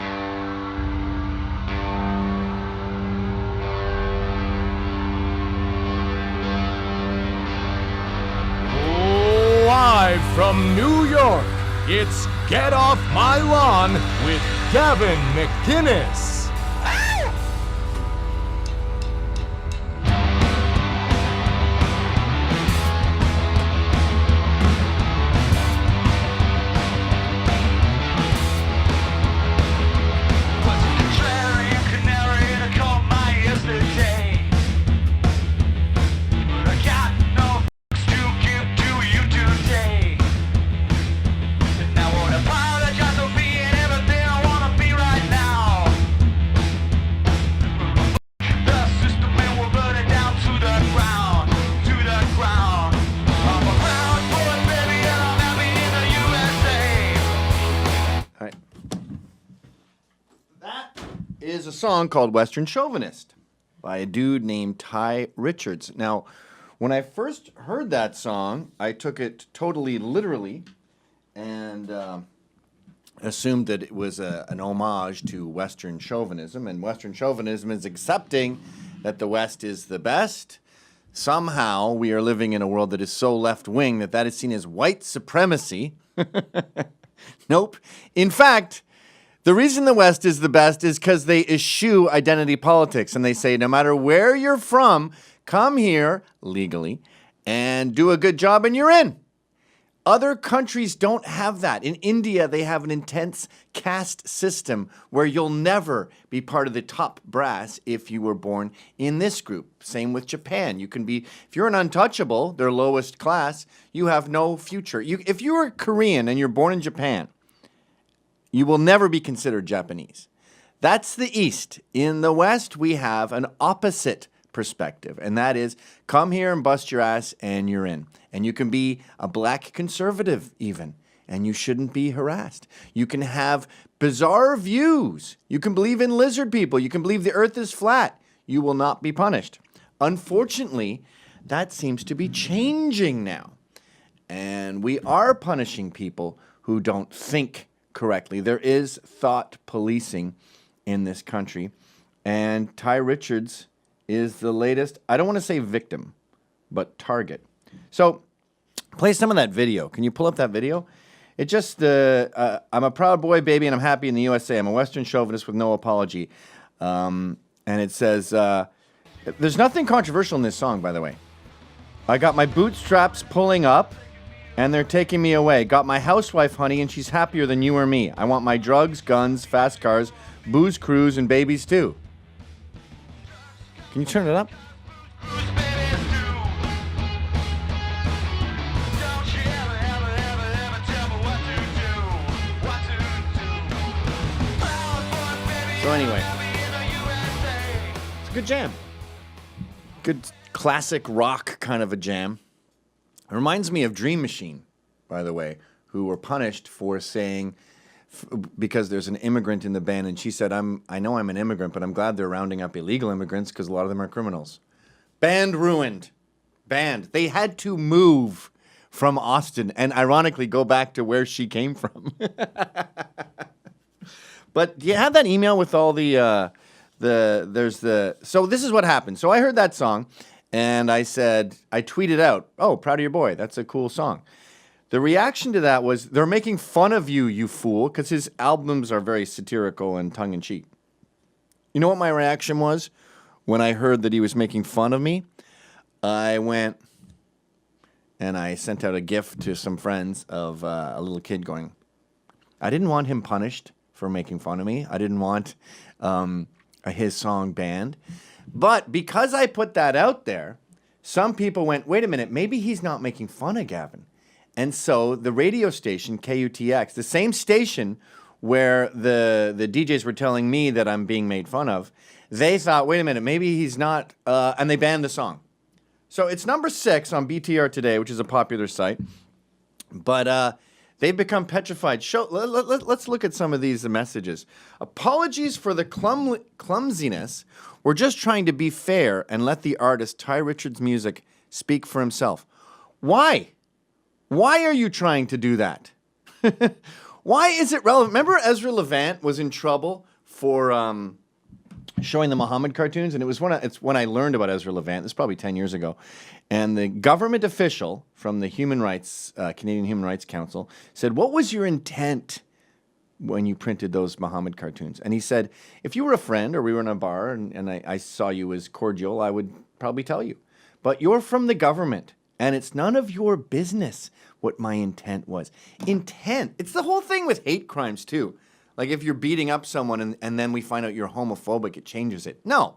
Live from New York, it's Get Off My Lawn with Gavin McInnes. Is a song called Western Chauvinist by a dude named Ty Richards. Now, when I first heard that song, I took it totally literally and assumed that it was an homage to Western chauvinism. And Western chauvinism is accepting that the West is the best. Somehow, we are living in a world that is so left-wing that is seen as white supremacy. Nope. In fact, the reason the West is the best is because they eschew identity politics, and they say no matter where you're from, come here legally and do a good job and you're in. Other countries don't have that. In India, they have an intense caste system where you'll never be part of the top brass if you were born in this group. Same with Japan. You can be, if you're an untouchable, their lowest class, you have no future. If you are Korean and you're born in Japan, you will never be considered Japanese. That's the East. In the West, we have an opposite perspective, and that is come here and bust your ass and you're in. And you can be a black conservative even, and you shouldn't be harassed. You can have bizarre views. You can believe in lizard people. You can believe the earth is flat. You will not be punished. Unfortunately, that seems to be changing now. And we are punishing people who don't think correctly. There is thought policing in this country, and Ty Richards is the latest, I don't want to say victim, but target. So, play some of that video. Can you pull up that video? It just, I'm a proud boy, baby, and I'm happy in the USA. I'm a Western chauvinist with no apology. And it says, there's nothing controversial in this song, by the way. I got my bootstraps pulling up, and they're taking me away. Got my housewife, honey, and she's happier than you or me. I want my drugs, guns, fast cars, booze cruise, and babies too. Can you turn it up? So anyway, it's a good jam. Good classic rock kind of a jam. It reminds me of Dream Machine, by the way, who were punished for saying, because there's an immigrant in the band, and she said, I know I'm an immigrant, but I'm glad they're rounding up illegal immigrants because a lot of them are criminals. Band ruined. Band. They had to move from Austin and ironically go back to where she came from. But do you have that email with all so this is what happened. So I heard that song. And I tweeted out, oh, proud of your boy. That's a cool song. The reaction to that was, they're making fun of you, you fool, because his albums are very satirical and tongue-in-cheek. You know what my reaction was when I heard that he was making fun of me? I went and I sent out a GIF to some friends of a little kid going, I didn't want him punished for making fun of me. I didn't want his song banned. But because I put that out there, some people went, wait a minute, maybe he's not making fun of Gavin. And so the radio station, KUTX, the same station where the DJs were telling me that I'm being made fun of, they thought, wait a minute, maybe he's not, and they banned the song. So it's number 6 on BTR Today, which is a popular site. But they've become petrified. Let's look at some of these messages. Apologies for the clumsiness. We're just trying to be fair and let the artist Ty Richards' music speak for himself. Why? Why are you trying to do that? Why is it relevant? Remember Ezra Levant was in trouble for showing the Muhammad cartoons, and it's when I learned about Ezra Levant. This is probably 10 years ago, and the government official from the Canadian Human Rights Council said, "What was your intent when you printed those Muhammad cartoons?" And he said, "If you were a friend or we were in a bar and I saw you as cordial, I would probably tell you. But you're from the government, and it's none of your business what my intent was." Intent. It's the whole thing with hate crimes, too. Like if you're beating up someone and then we find out you're homophobic, it changes it. No.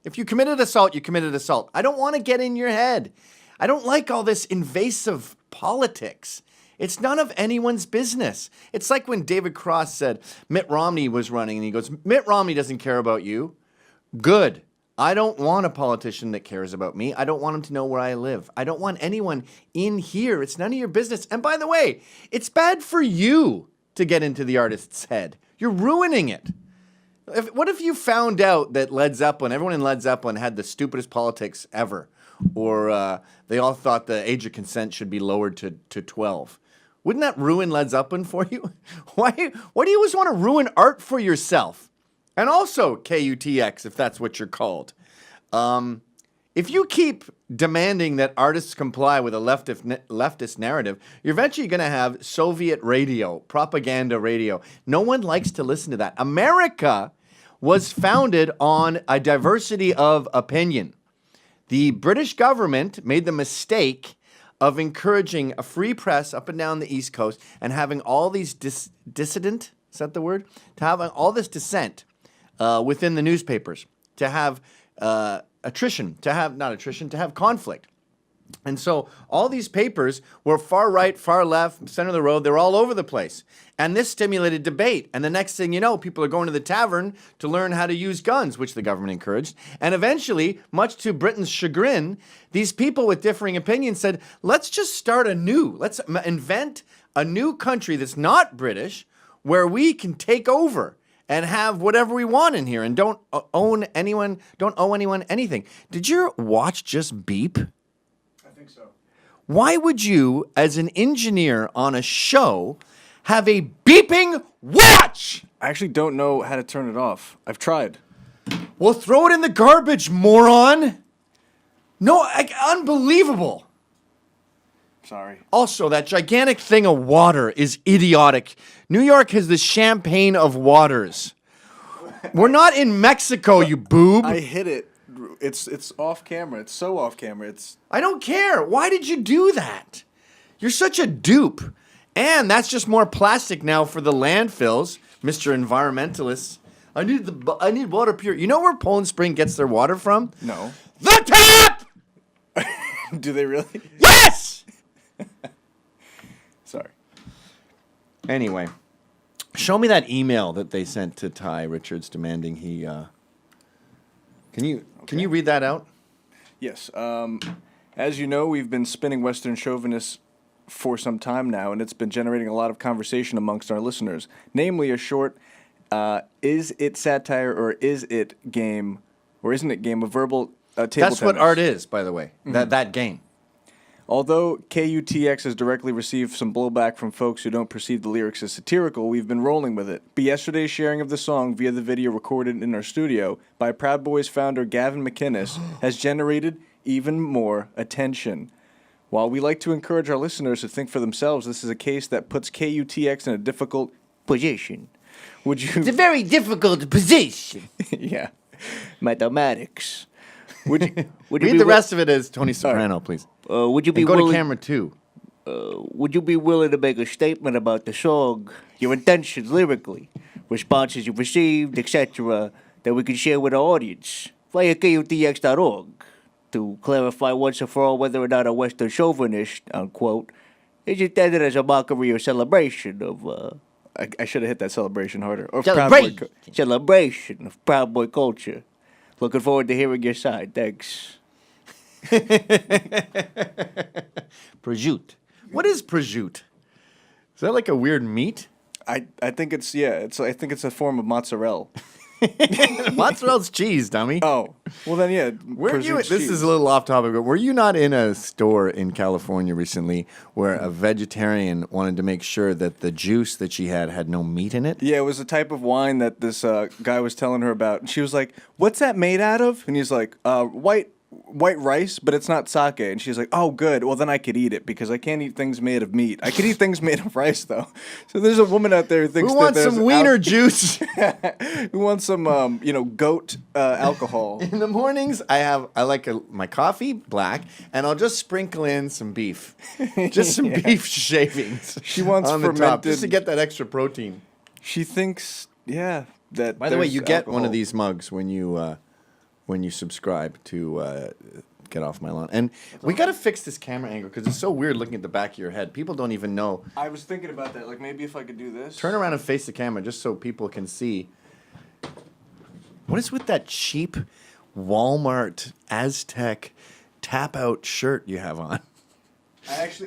If you committed assault, you committed assault. I don't want to get in your head. I don't like all this invasive politics. It's none of anyone's business. It's like when David Cross said Mitt Romney was running, and he goes, "Mitt Romney doesn't care about you." Good. I don't want a politician that cares about me. I don't want him to know where I live. I don't want anyone in here. It's none of your business. And by the way, it's bad for you to get into the artist's head. You're ruining it. What if you found out that everyone in Led Zeppelin had the stupidest politics ever, or they all thought the age of consent should be lowered to 12? Wouldn't that ruin Led Zeppelin for you? Why do you always want to ruin art for yourself? And also KUTX, if that's what you're called. If you keep demanding that artists comply with a leftist narrative, you're eventually going to have Soviet radio, propaganda radio. No one likes to listen to that. America was founded on a diversity of opinion. The British government made the mistake of encouraging a free press up and down the East Coast and having all these dissident, is that the word? To have all this dissent within the newspapers, to have to have conflict. And so all these papers were far right, far left, center of the road. They were all over the place. And this stimulated debate. And the next thing you know, people are going to the tavern to learn how to use guns, which the government encouraged. And eventually, much to Britain's chagrin, these people with differing opinions said, let's just start anew. Let's invent a new country that's not British where we can take over and have whatever we want in here and don't owe anyone anything. Did your watch just beep? I think so. Why would you, as an engineer on a show, have a beeping watch? I actually don't know how to turn it off. I've tried. Well, throw it in the garbage, moron. No, unbelievable. Sorry. Also, that gigantic thing of water is idiotic. New York has the champagne of waters. We're not in Mexico, you boob. I hit it. It's off camera. It's so off camera. I don't care. Why did you do that? You're such a dupe. And that's just more plastic now for the landfills, Mr. Environmentalist. I need water pure. You know where Poland Spring gets their water from? No. The tap! Do they really? Yes! Sorry. Anyway, show me that email that they sent to Ty Richards demanding he. Can you read that out? Yes. As you know, we've been spinning Western Chauvinists for some time now, and it's been generating a lot of conversation amongst our listeners. Namely, a short, is it satire or is it game, or isn't it game of verbal table tennis? That's what art is, by the way. Mm-hmm. That game. Although KUTX has directly received some blowback from folks who don't perceive the lyrics as satirical, we've been rolling with it. But yesterday's sharing of the song via the video recorded in our studio by Proud Boys founder Gavin McInnes has generated even more attention. While we like to encourage our listeners to think for themselves, this is a case that puts KUTX in a difficult position. It's a very difficult position. Yeah. Mathematics. Would you read the rest of it as Tony Soprano, please? Would you be go willing, to camera 2. Would you be willing to make a statement about the song, your intentions lyrically, responses you received, etc., that we can share with our audience via KUTX.org to clarify once and for all whether or not a Western chauvinist, unquote, is intended as a mockery or celebration of I should have hit that celebration harder. Or celebration of Proud Boy culture. Looking forward to hearing your side. Thanks. Prosciutto. What is prosciutto? Is that like a weird meat? I think it's I think it's a form of mozzarella. Mozzarella's cheese, dummy. Oh, well then, yeah. Were you? preserved This cheese. is a little off topic, but were you not in a store in California recently where a vegetarian wanted to make sure that the juice that she had no meat in it? Yeah, it was a type of wine that this guy was telling her about. And she was like, "What's that made out of?" And he's like, white rice, but it's not sake." And she's like, "Oh, good. Well, then I could eat it because I can't eat things made of meat. I could eat things made of rice, though." So there's a woman out there who thinks Who wants some wiener juice? who wants some, goat alcohol. In the mornings, I like my coffee black, and I'll just sprinkle in some beef, just some beef shavings. She wants on the top, fermented- just to get that extra protein. She thinks, that. By the way, there's you get one alcohol. of these mugs when you subscribe to Get Off My Lawn. And we got to fix this camera angle because it's so weird looking at the back of your head. People don't even know. I was thinking about that. Like, maybe if I could do this. Turn around and face the camera just so people can see. What is with that cheap Walmart Aztec tap-out shirt you have on?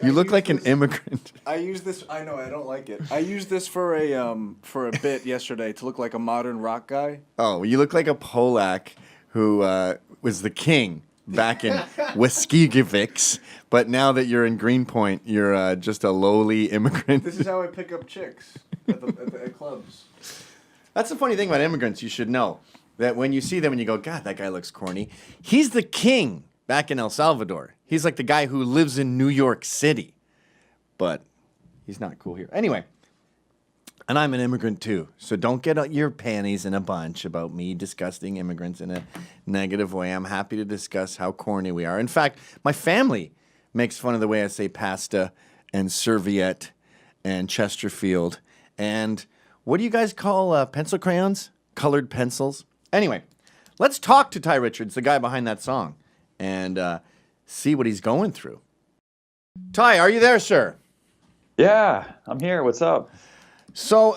You look like an immigrant. I use this. I know. I don't like it. I used this for a bit yesterday to look like a modern rock guy. Oh, you look like a Polak who was the king back in Weskigevix, but now that you're in Greenpoint, you're just a lowly immigrant. This is how I pick up chicks at clubs. That's the funny thing about immigrants. You should know that when you see them and you go, "God, that guy looks corny." He's the king back in El Salvador. He's like the guy who lives in New York City, but he's not cool here. Anyway, and I'm an immigrant too, so don't get your panties in a bunch about me discussing immigrants in a negative way. I'm happy to discuss how corny we are. In fact, my family makes fun of the way I say pasta and serviette and Chesterfield. And what do you guys call pencil crayons? Colored pencils? Anyway, let's talk to Ty Richards, the guy behind that song, and see what he's going through. Ty, are you there, sir? Yeah, I'm here. What's up? So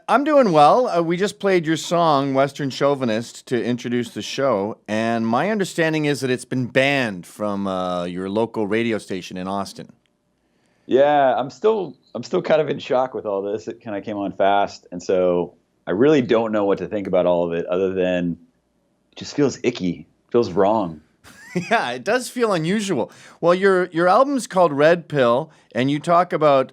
I'm doing well. We just played your song, Western Chauvinist, to introduce the show. And my understanding is that it's been banned from your local radio station in Austin. Yeah, I'm still kind of in shock with all this. It kind of came on fast, and so I really don't know what to think about all of it other than it just feels icky. It feels wrong. Yeah, it does feel unusual. Well, your album's called Red Pill, and you talk about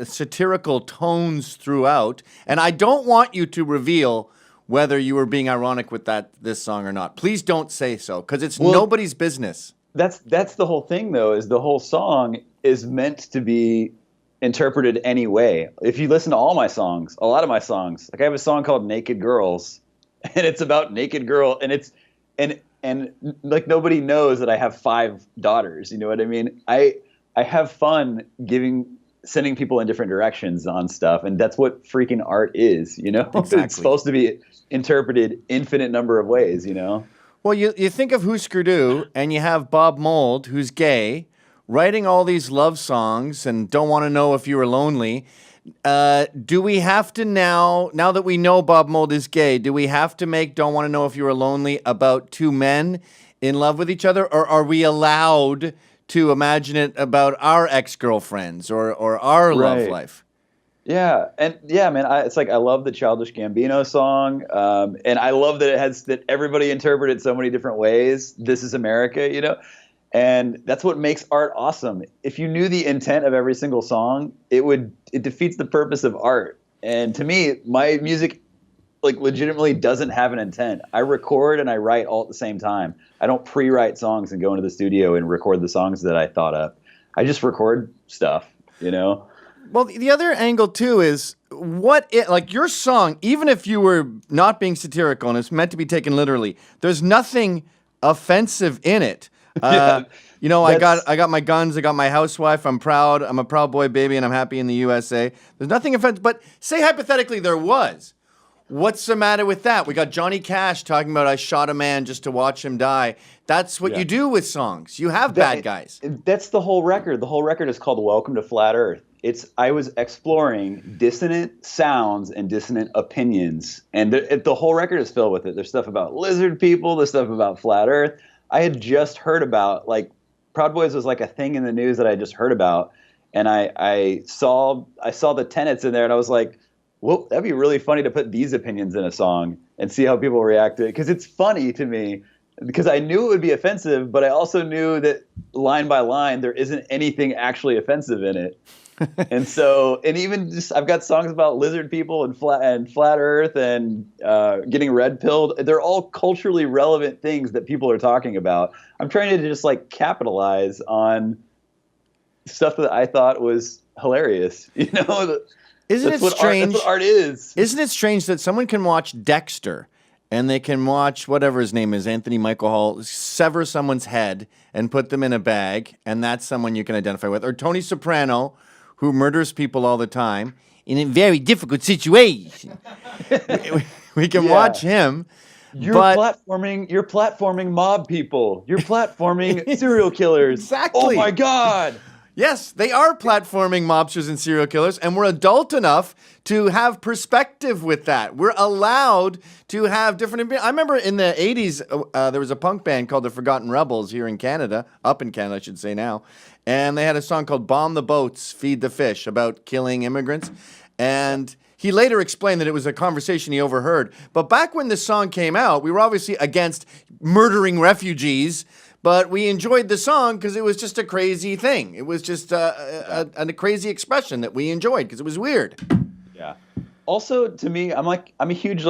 satirical tones throughout. And I don't want you to reveal whether you were being ironic with this song or not. Please don't say so, because it's nobody's business. That's the whole thing, though, is the whole song is meant to be interpreted any way. If you listen to all my songs, a lot of my songs, like I have a song called Naked Girls, and it's about naked girl, and like nobody knows that I have 5 daughters. You know what I mean? I have fun sending people in different directions on stuff, and that's what freaking art is. You know, Exactly. It's supposed to be interpreted infinite number of ways. You know. Well, you think of Husker Du, and you have Bob Mould, who's gay, writing all these love songs and Don't Want to Know If You Were Lonely. Do we have to now that we know Bob Mould is gay, do we have to make Don't Want to Know If You Were Lonely about 2 men in love with each other? Or are we allowed to imagine it about our ex-girlfriends or our love Right. life? Yeah, and yeah, man, it's like I love the Childish Gambino song, and I love that everybody interpreted it so many different ways. This is America, you know, and that's what makes art awesome. If you knew the intent of every single song, it defeats the purpose of art. And to me, my music like legitimately doesn't have an intent. I record and I write all at the same time. I don't pre-write songs and go into the studio and record the songs that I thought up. I just record stuff, you know. Well, the other angle too is like your song, even if you were not being satirical and it's meant to be taken literally, there's nothing offensive in it. Yeah, you know, I got my guns, I got my housewife, I'm proud, I'm a proud boy, baby, and I'm happy in the USA. There's nothing offensive, but say hypothetically there was. What's the matter with that? We got Johnny Cash talking about I shot a man just to watch him die. That's what you do with songs. You have bad guys. That's the whole record. The whole record is called Welcome to Flat Earth. I was exploring dissonant sounds and dissonant opinions, and the whole record is filled with it. There's stuff about lizard people, there's stuff about flat Earth. I had just heard about, like, Proud Boys was like a thing in the news that I just heard about, and I saw the tenets in there, and I was like, well, that'd be really funny to put these opinions in a song and see how people react to it. Because it's funny to me, because I knew it would be offensive, but I also knew that line by line, there isn't anything actually offensive in it. And so, and even just, I've got songs about lizard people and flat Earth and getting red pilled. They're all culturally relevant things that people are talking about. I'm trying to just like capitalize on stuff that I thought was hilarious. Isn't it That's strange? what art is. Isn't it strange that someone can watch Dexter and they can watch whatever his name is, Anthony Michael Hall, sever someone's head and put them in a bag, and that's someone you can identify with, or Tony Soprano, who murders people all the time in a very difficult situation. we can watch him. You're platforming mob people. You're platforming serial killers. Exactly. Oh my God. Yes, they are platforming mobsters and serial killers, and we're adult enough to have perspective with that. We're allowed to have different. I remember in the 80s, there was a punk band called the Forgotten Rebels here in Canada, up in Canada, I should say now, and they had a song called Bomb the Boats, Feed the Fish, about killing immigrants. And he later explained that it was a conversation he overheard. But back when this song came out, we were obviously against murdering refugees, but we enjoyed the song because it was just a crazy thing. It was just a crazy expression that we enjoyed because it was weird. Yeah. Also, to me, I'm a huge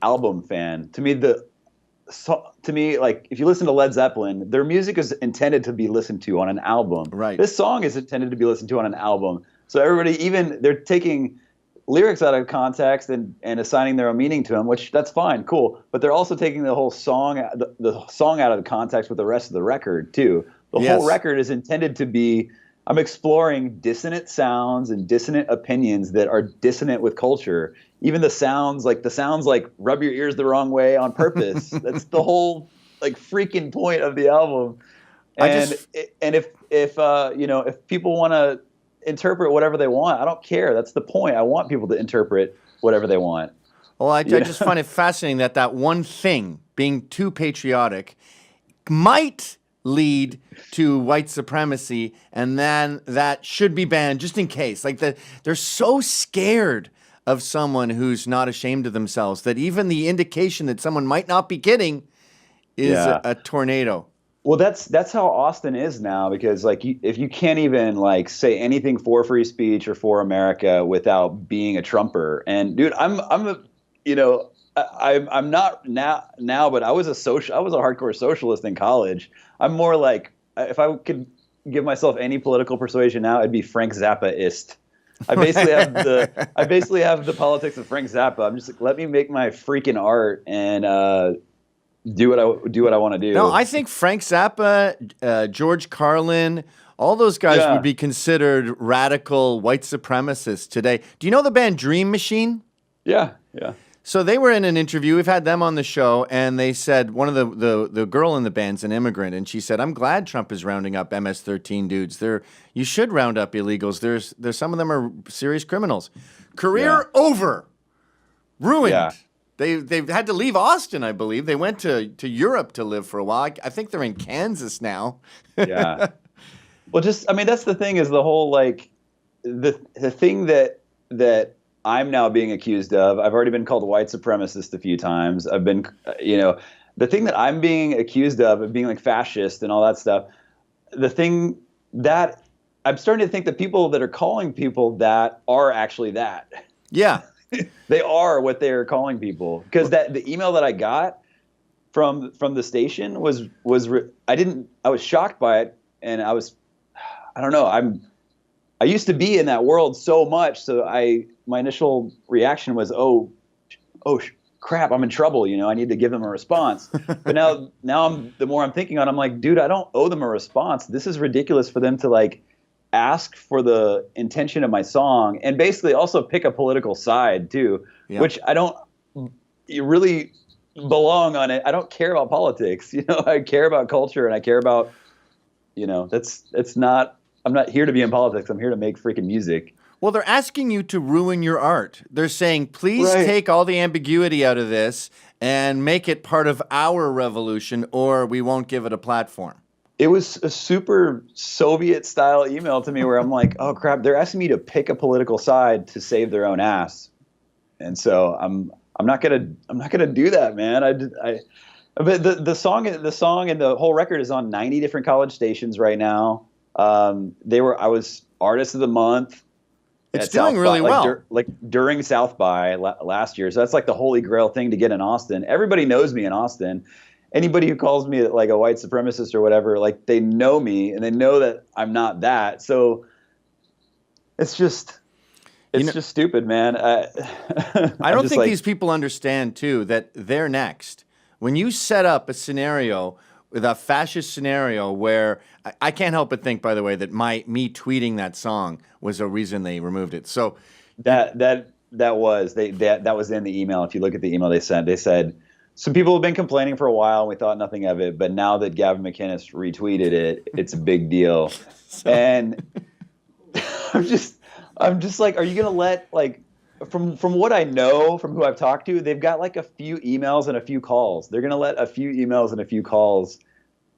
album fan. To me, like if you listen to Led Zeppelin, their music is intended to be listened to on an album. Right. This song is intended to be listened to on an album. So everybody, even they're taking lyrics out of context and assigning their own meaning to them, which that's fine, cool. But they're also taking the whole song, the song out of the context with the rest of the record too. The whole record is intended to be, I'm exploring dissonant sounds and dissonant opinions that are dissonant with culture. Even the sounds like rub your ears the wrong way on purpose. That's the whole like freaking point of the album. And if people want to interpret whatever they want, I don't care. That's the point. I want people to interpret whatever they want. Well, I just find it fascinating that one thing, being too patriotic, might lead to white supremacy, and then that should be banned just in case. Like they're so scared of someone who's not ashamed of themselves that even the indication that someone might not be kidding is a tornado. Well, that's how Austin is now, because like if you can't even like say anything for free speech or for America without being a Trumper, and dude, I'm not now, but I was a hardcore socialist in college. I'm more like, if I could give myself any political persuasion now, I'd be Frank Zappa-ist. I basically have the politics of Frank Zappa. I'm just like, let me make my freaking art and do what I want to do. No, I think Frank Zappa, George Carlin, all those guys would be considered radical white supremacists today. Do you know the band Dream Machine? Yeah. So they were in an interview. We've had them on the show, and they said one of the girl in the band's an immigrant, and she said, "I'm glad Trump is rounding up MS-13 dudes. You should round up illegals. There's some of them are serious criminals. Career over, ruined." Yeah. They've had to leave Austin, I believe. They went to Europe to live for a while. I think they're in Kansas now. Yeah. Well, that's the thing, is the whole like the thing that I'm now being accused of. I've already been called a white supremacist a few times. I've been, the thing that I'm being accused of being like fascist and all that stuff. The thing that I'm starting to think that people that are calling people that are actually that. Yeah. They are what they're calling people, because the email that I got from the station was I was shocked by it, and I don't know, I used to be in that world so much, so my initial reaction was crap, I'm in trouble, I need to give them a response. But now the more I'm thinking on it, I'm like, dude, I don't owe them a response. This is ridiculous for them to like ask for the intention of my song, and basically also pick a political side too, which I don't really belong on it. I don't care about politics, I care about culture, and I care about, I'm not here to be in politics. I'm here to make freaking music. Well, they're asking you to ruin your art. They're saying, please take all the ambiguity out of this and make it part of our revolution, or we won't give it a platform. It was a super Soviet-style email to me where I'm like, oh, crap, they're asking me to pick a political side to save their own ass. And so I'm not gonna do that, man. But the song and the whole record is on 90 different college stations right now. I was Artist of the Month. It's doing really well. During South by last year. So that's like the holy grail thing to get in Austin. Everybody knows me in Austin. Anybody who calls me like a white supremacist or whatever, like they know me and they know that I'm not that. So it's just stupid, man. I don't think these people understand too that they're next. When you set up a scenario with a fascist scenario where I can't help but think, by the way, that me tweeting that song was a reason they removed it. So that was in the email. If you look at the email they said some people have been complaining for a while and we thought nothing of it, but now that Gavin McInnes retweeted it, it's a big deal. And I'm just like, are you gonna let, like, from what I know, from who I've talked to, they've got like a few emails and a few calls. They're gonna let a few emails and a few calls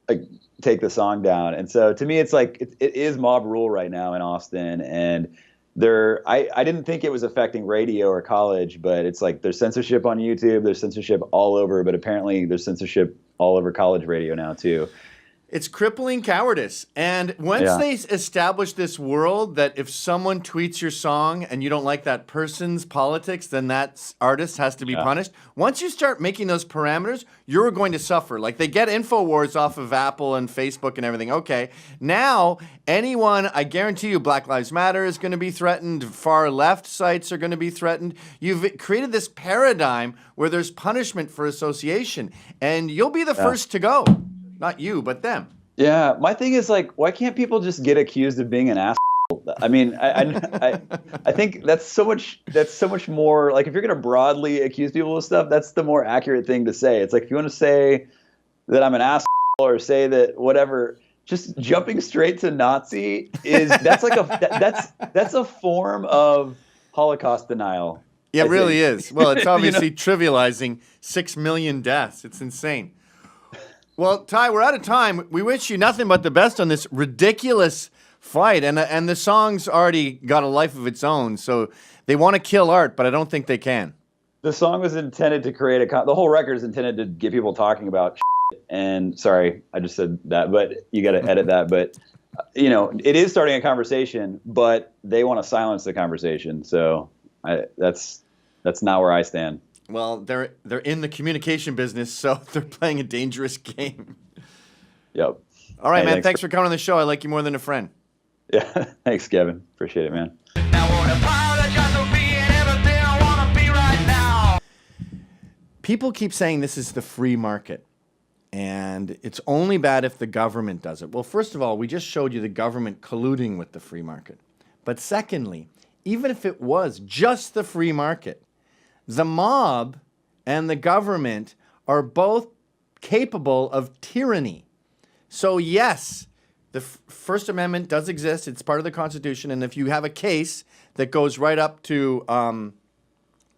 like take the song down. And so to me, it's like it is mob rule right now in Austin. And I didn't think it was affecting radio or college, but it's like there's censorship on YouTube, there's censorship all over, but apparently there's censorship all over college radio now too. It's crippling cowardice. And once they establish this world that if someone tweets your song and you don't like that person's politics, then that artist has to be punished. Once you start making those parameters, you're going to suffer. Like they get InfoWars off of Apple and Facebook and everything. Okay, now anyone, I guarantee you, Black Lives Matter is going to be threatened. Far left sites are going to be threatened. You've created this paradigm where there's punishment for association. And you'll be the first to go. Not you, but them. Yeah, my thing is like, why can't people just get accused of being an asshole? I mean, I think that's so much more like if you're gonna broadly accuse people of stuff, that's the more accurate thing to say. It's like if you want to say that I'm an asshole or say that whatever, just jumping straight to Nazi that's a form of Holocaust denial. Yeah, it really is. Well, it's obviously trivializing 6 million deaths. It's insane. Well, Ty, we're out of time. We wish you nothing but the best on this ridiculous fight. And the song's already got a life of its own, so they want to kill art, but I don't think they can. The song was intended to create the whole record is intended to get people talking about shit. And sorry, I just said that, but you got to edit that. But, it is starting a conversation, but they want to silence the conversation. So that's not where I stand. Well, they're in the communication business, so they're playing a dangerous game. Yep. All right, man. Thanks for coming on the show. I like you more than a friend. Yeah. Thanks, Gavin. Appreciate it, man. People keep saying this is the free market, and it's only bad if the government does it. Well, first of all, we just showed you the government colluding with the free market. But secondly, even if it was just the free market, the mob and the government are both capable of tyranny. So yes, the First Amendment does exist. It's part of the Constitution. And if you have a case that goes right up to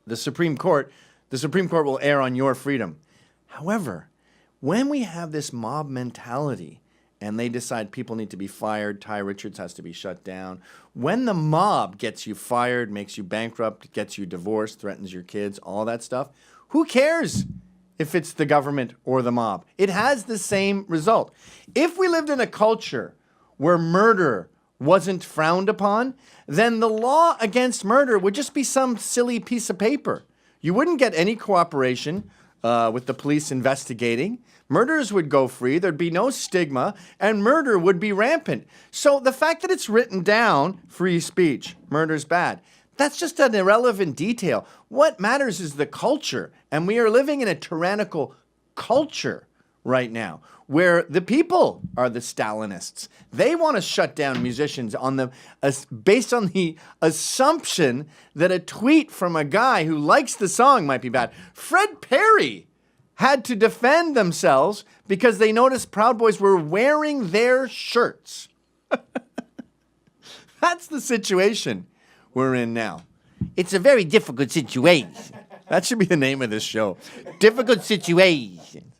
the Supreme Court will err on your freedom. However, when we have this mob mentality and they decide people need to be fired, Ty Richards has to be shut down. When the mob gets you fired, makes you bankrupt, gets you divorced, threatens your kids, all that stuff, who cares if it's the government or the mob? It has the same result. If we lived in a culture where murder wasn't frowned upon, then the law against murder would just be some silly piece of paper. You wouldn't get any cooperation with the police investigating. Murders would go free, there'd be no stigma, and murder would be rampant. So the fact that it's written down, free speech, murder's bad, that's just an irrelevant detail. What matters is the culture, and we are living in a tyrannical culture right now, where the people are the Stalinists. They want to shut down musicians based on the assumption that a tweet from a guy who likes the song might be bad. Fred Perry had to defend themselves because they noticed Proud Boys were wearing their shirts. That's the situation we're in now. It's a very difficult situation. That should be the name of this show. Difficult situation.